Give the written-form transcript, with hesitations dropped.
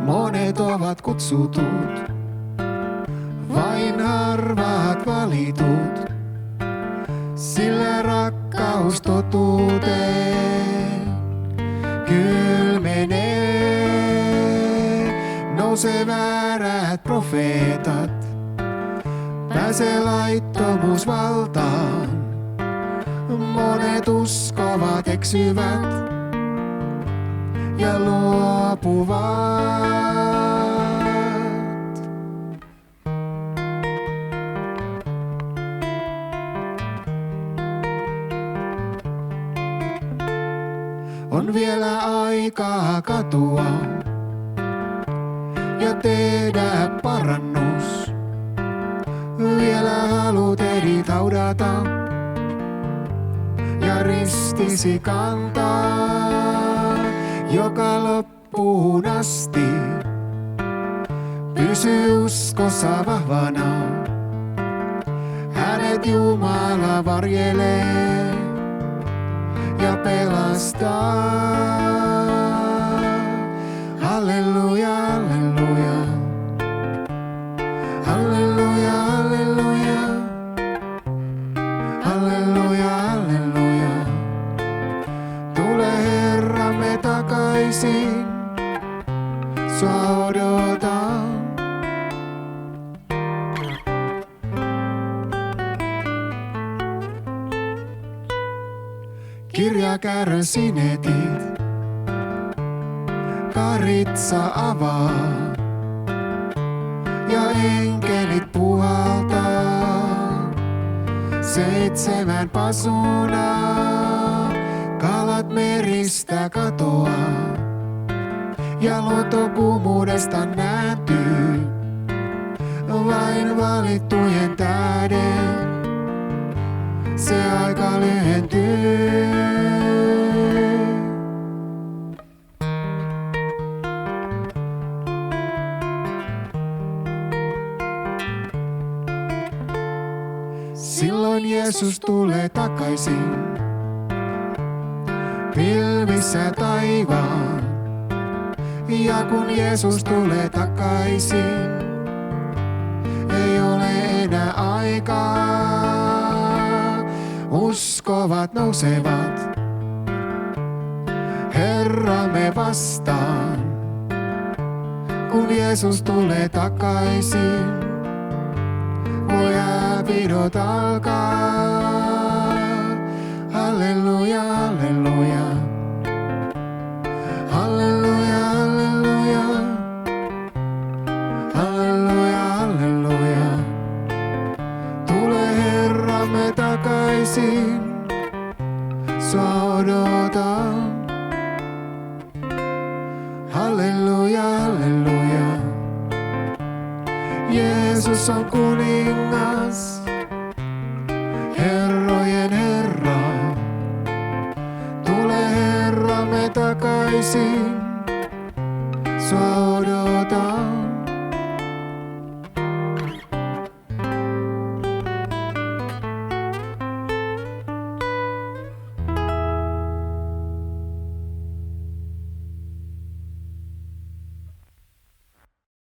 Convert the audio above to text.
Monet ovat kutsutut, vain harvat valitut, sillä rakkaus totuuteen kylmenee. Nousee väärät profeetat, pääsee laittomuus valtaan. Monet uskovat eksyvät ja luopuvat. On vielä aikaa katua ja tehdä parannus. Vielä haluat edit haudata ja ristisi kantaa joka loppuun asti. Pysy uskossa vahvana, hänet Jumala varjelee ja pelastaa. Halleluja, halleluja. Halleluja, halleluja. Halleluja, halleluja. Tule Herramme takaisin, sua odotan. Kirjakärryn sinetit, karitsa avaa ja enkelit puhaltaa. 7 pasunaa, kalat meristä katoaa ja luonto kuumuudesta nääntyy. Vain valittujen tähden se aika lyhentyy. Silloin Jeesus tulee takaisin, pilvissä taivaan. Ja kun Jeesus tulee takaisin, ei ole enää aikaa. Uskovat nousevat Herramme vastaan, kun Jeesus tulee takaisin. Voi häpidot alkaa. Halleluja, halleluja. Halleluja, halleluja. Halleluja, halleluja. Tule Herramme takaisin, sua odotan. Halleluja, halleluja. Jeesus on kuningas, herrojen Herra. Tule Herramme takaisin, sua